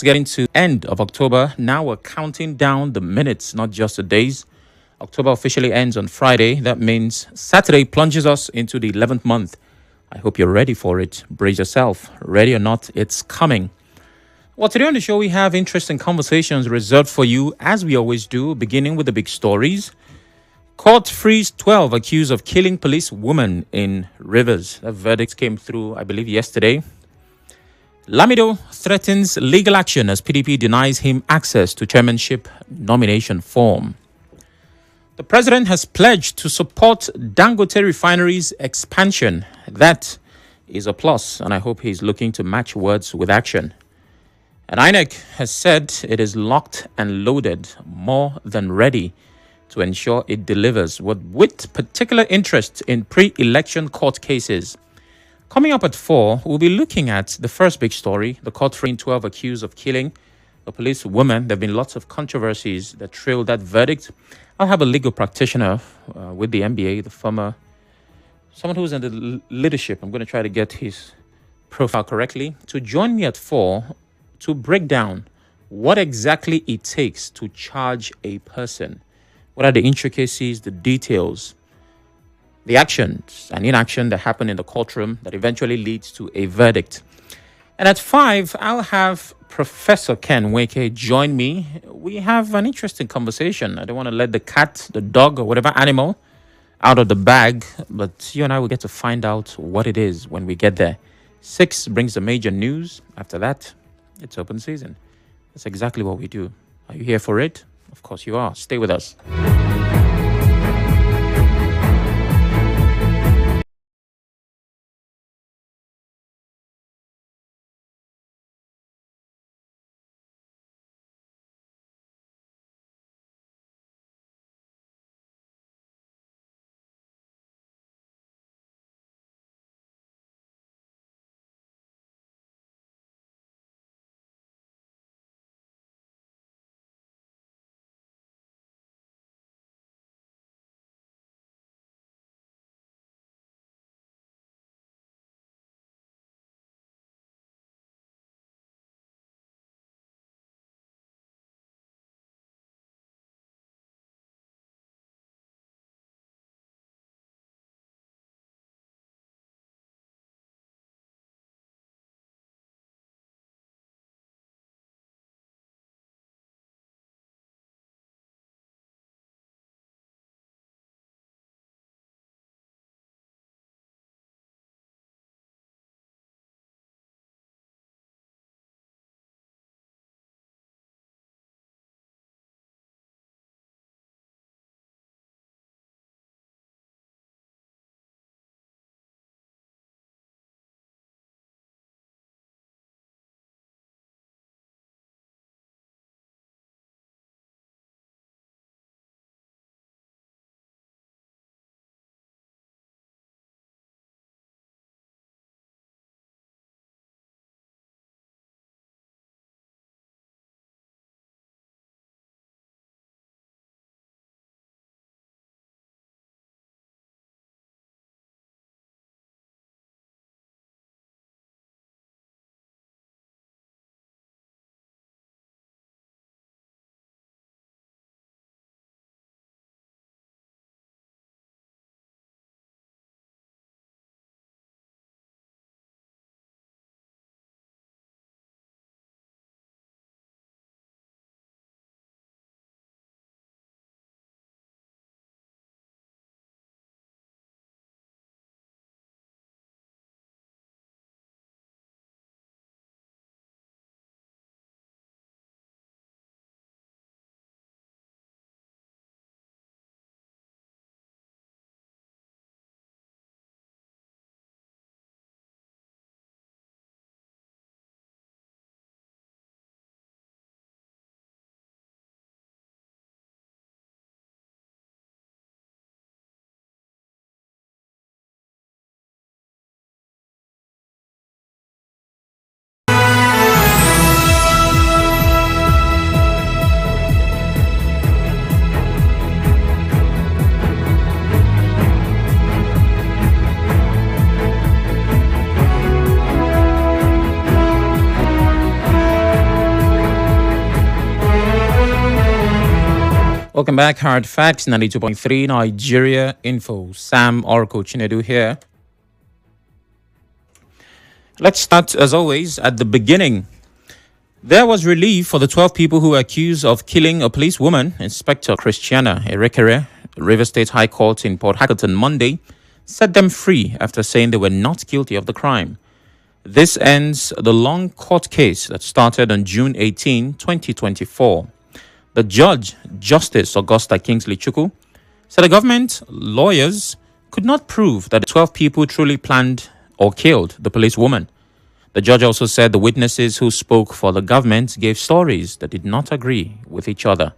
Getting to end of October. Now we're counting down the minutes, not just the days. October officially ends on Friday. That means Saturday plunges us into the 11th month. I hope you're ready for it. Brace yourself. Ready or not, it's coming. Well, today on the show, we have interesting conversations reserved for you, as we always do, beginning with the big stories. Court frees 12 accused of killing policewoman in Rivers. That verdict came through, I believe, yesterday. Lamido threatens legal action as PDP denies him access to chairmanship nomination form. The president has pledged to support Dangote Refinery's expansion. That is a plus, and I hope he's looking to match words with action. And INEC has said it is locked and loaded, more than ready to ensure it delivers, with particular interest in pre-election court cases. Coming up at 4, we'll be looking at the first big story, the court freeing 12 accused of killing a police woman. There have been lots of controversies that trailed that verdict. I'll have a legal practitioner with the MBA, someone who's in the leadership. I'm going to try to get his profile correctly, to join me at 4 to break down what exactly it takes to charge a person. What are the intricacies, the details, the actions and inaction that happen in the courtroom that eventually leads to a verdict. And at 5, I'll have Professor Ken Weke join me. We have an interesting conversation. I don't want to let the cat, the dog, or whatever animal out of the bag, but you and I will get to find out what it is when we get there. 6 brings the major news. After that, it's open season. That's exactly what we do. Are you here for it? Of course you are. Stay with us. Welcome back. Hard Facts 92.3 Nigeria Info. Sam Chinedu here. Let's start, as always, at the beginning. There was relief for the 12 people who were accused of killing a policewoman. Inspector Christiana Erekere, River State High Court in Port Harcourt on Monday, set them free after saying they were not guilty of the crime. This ends the long court case that started on June 18, 2024. The judge, Justice Augusta Kingsley Chukwu, said the government lawyers could not prove that the 12 people truly planned or killed the policewoman. The judge also said the witnesses who spoke for the government gave stories that did not agree with each other,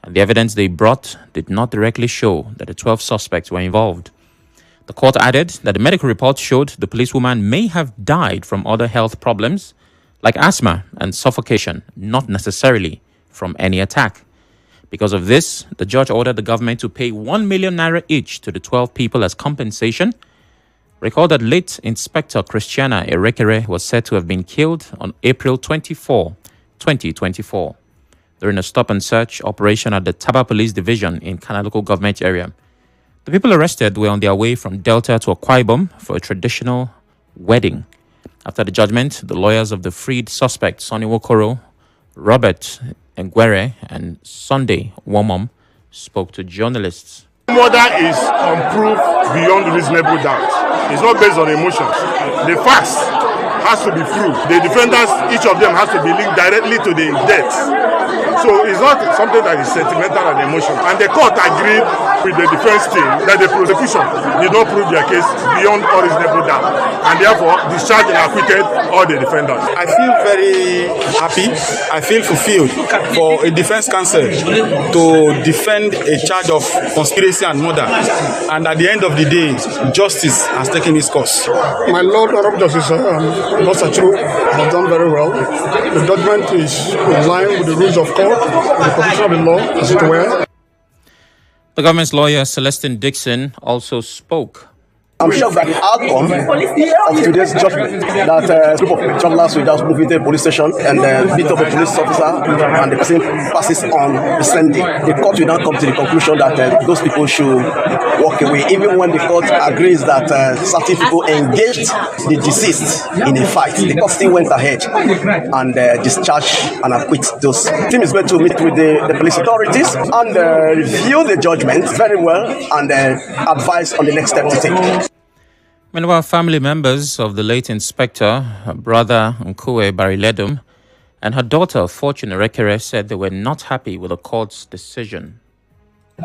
and the evidence they brought did not directly show that the 12 suspects were involved. The court added that the medical report showed the policewoman may have died from other health problems like asthma and suffocation, not necessarily from any attack. Because of this, the judge ordered the government to pay 1 million naira each to the 12 people as compensation. Recall that late Inspector Christiana Erekere was said to have been killed on April 24, 2024, during a stop-and-search operation at the Taba Police Division in Kana local government area. The people arrested were on their way from Delta to Akwa Ibom for a traditional wedding. After the judgment, the lawyers of the freed suspects, Sonny Wokoro, Robert Ngwere, and Sunday Womom, spoke to journalists. Murder is on proof beyond reasonable doubt. It's not based on emotions. The facts has to be proved. The defendants, each of them has to be linked directly to the death. So it's not something that is sentimental and emotional. And the court agreed with the defense team that the prosecution did not prove their case beyond all reasonable doubt. And therefore, discharged and acquitted all the defendants. I feel very happy. I feel fulfilled for a defense counsel to defend a charge of conspiracy and murder. And at the end of the day, justice has taken its course. My Lord, Honorable Justice, Dr. Chu has done very well. The judgment is in line with the rules of court, the provision of the law, as it were. The government's lawyer, Celestine Dixon, also spoke. I'm sure that the outcome of today's judgment, that a group of travelers will just move into a police station and beat up a police officer, and the person passes on the same day. The court will now come to the conclusion that those people should walk away, even when the court agrees that certain people engaged the deceased in a fight. The court still went ahead and discharged and acquit those. The team is going to meet with the police authorities and review the judgment very well and advise on the next step to take. Many of our family members of the late inspector, her brother Nkwe Bariledum, and her daughter Fortune Erekere said they were not happy with the court's decision.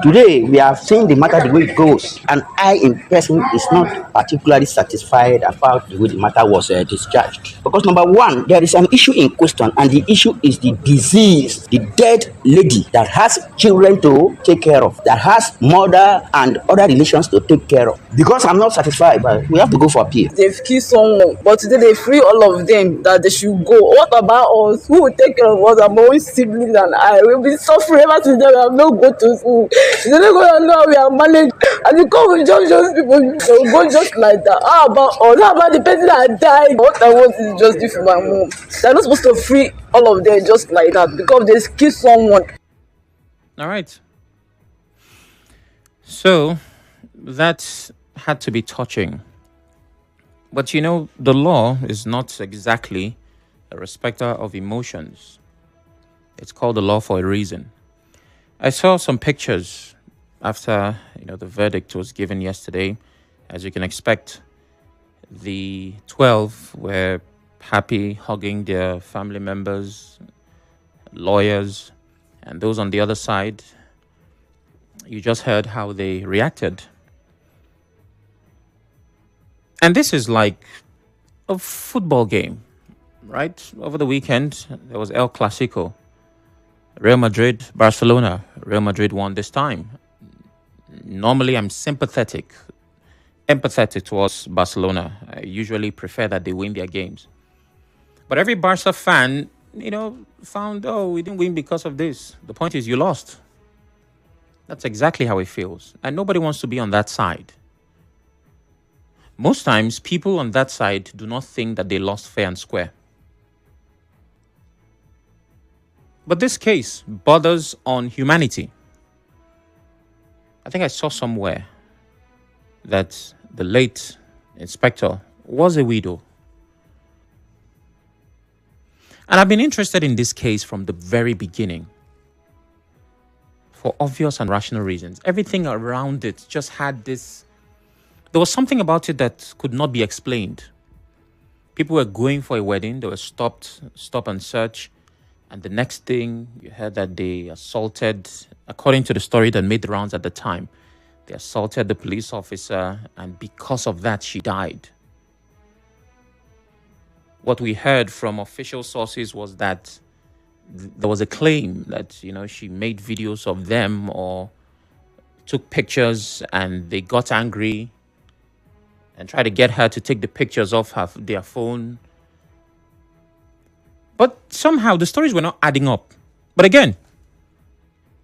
Today, we are seeing the matter the way it goes, and I, in person, is not particularly satisfied about the way the matter was discharged. Because number one, there is an issue in question, and the issue is the disease, the dead lady that has children to take care of, that has mother and other relations to take care of. Because I'm not satisfied, but we have to go for appeal. They've killed someone, but today they free all of them that they should go. What about us? Who will take care of us? I'm own siblings and I will be suffering ever since they have not go to school. They're not going to know how we are managed. And the court will just people will go just like that. How about us? How about the person that died? What I want is justice for my mom. They're not supposed to free all of them just like that because they kill someone. All right. So that had to be touching. But you know, the law is not exactly a respecter of emotions. It's called the law for a reason. I saw some pictures after the verdict was given yesterday. As you can expect, the 12 were happy, hugging their family members, lawyers, and those on the other side. You just heard how they reacted. And this is like a football game, right? Over the weekend, there was El Clasico. Real Madrid, Barcelona. Real Madrid won this time. Normally, I'm empathetic towards Barcelona. I usually prefer that they win their games. But every Barca fan, found, we didn't win because of this. The point is you lost. That's exactly how it feels. And nobody wants to be on that side. Most times, people on that side do not think that they lost fair and square. But this case borders on humanity. I think I saw somewhere that the late inspector was a widow. And I've been interested in this case from the very beginning for obvious and rational reasons. Everything around it just had this... There was something about it that could not be explained. People were going for a wedding. They were stop and search. And the next thing, you heard that they assaulted, according to the story that made the rounds at the time, they assaulted the police officer, and because of that, she died. What we heard from official sources was that there was a claim that, she made videos of them or took pictures, and they got angry and tried to get her to take the pictures off their phone. But somehow the stories were not adding up. But again,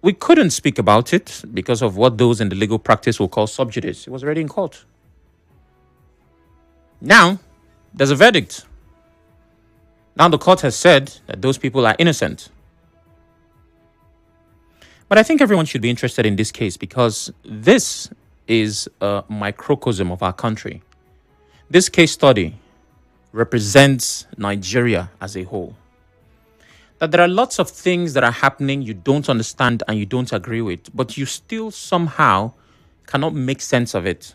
we couldn't speak about it because of what those in the legal practice will call sub judice. It was already in court. Now, there's a verdict. Now the court has said that those people are innocent. But I think everyone should be interested in this case because this is a microcosm of our country. This case study represents Nigeria as a whole. That there are lots of things that are happening you don't understand and you don't agree with, but you still somehow cannot make sense of it.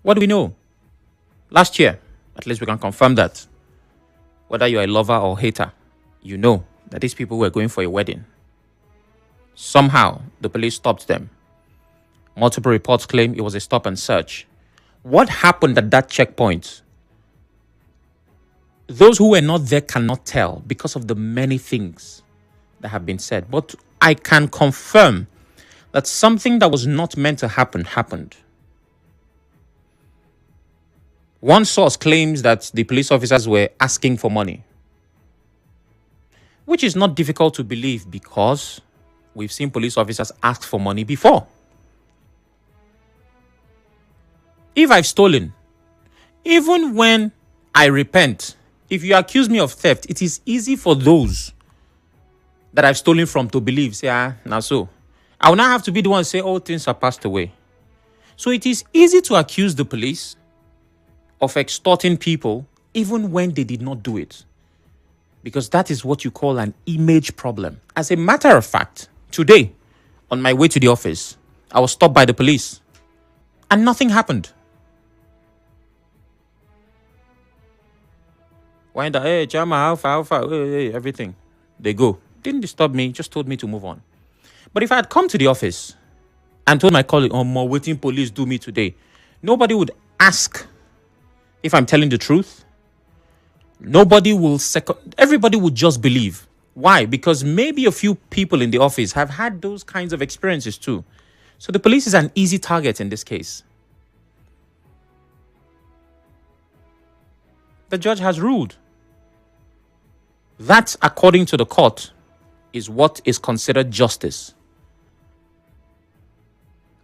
What do we know? Last year, at least we can confirm that. Whether you're a lover or hater, you know that these people were going for a wedding. Somehow, the police stopped them. Multiple reports claim it was a stop and search. What happened at that checkpoint? Those who were not there cannot tell because of the many things that have been said. But I can confirm that something that was not meant to happen happened. One source claims that the police officers were asking for money, which is not difficult to believe because we've seen police officers ask for money before. If I've stolen, even when I repent, if you accuse me of theft, it is easy for those that I've stolen from to believe, say, now so. I will not have to be the one to say, all things are passed away. So it is easy to accuse the police of extorting people even when they did not do it. Because that is what you call an image problem. As a matter of fact, today, on my way to the office, I was stopped by the police and nothing happened. Wind up, hey, Chama, how far, hey, everything. They go. Didn't disturb me, just told me to move on. But if I had come to the office and told my colleague, more waiting police do me today, nobody would ask if I'm telling the truth. Everybody would just believe. Why? Because maybe a few people in the office have had those kinds of experiences too. So the police is an easy target in this case. The judge has ruled. That, according to the court, is what is considered justice.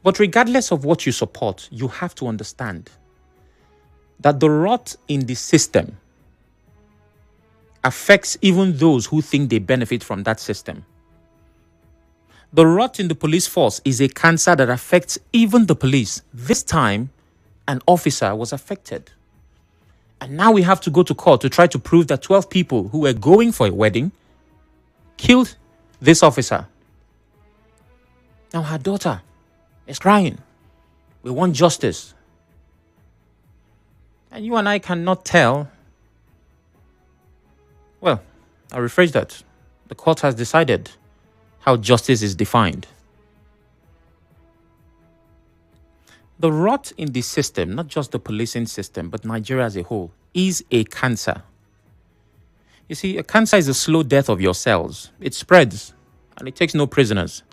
But regardless of what you support, you have to understand that the rot in the system affects even those who think they benefit from that system. The rot in the police force is a cancer that affects even the police. This time, an officer was affected. And now we have to go to court to try to prove that 12 people who were going for a wedding killed this officer. Now her daughter is crying. We want justice. And you and I cannot tell. Well, I'll rephrase that. The court has decided how justice is defined. The rot in the system, not just the policing system, but Nigeria as a whole, is a cancer. You see, a cancer is a slow death of your cells. It spreads and it takes no prisoners.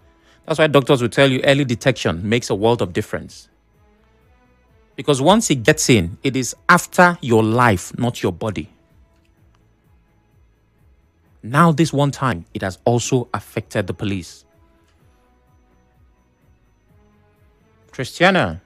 That's why doctors will tell you early detection makes a world of difference. Because once it gets in, it is after your life, not your body. Now, this one time, it has also affected the police. Christiana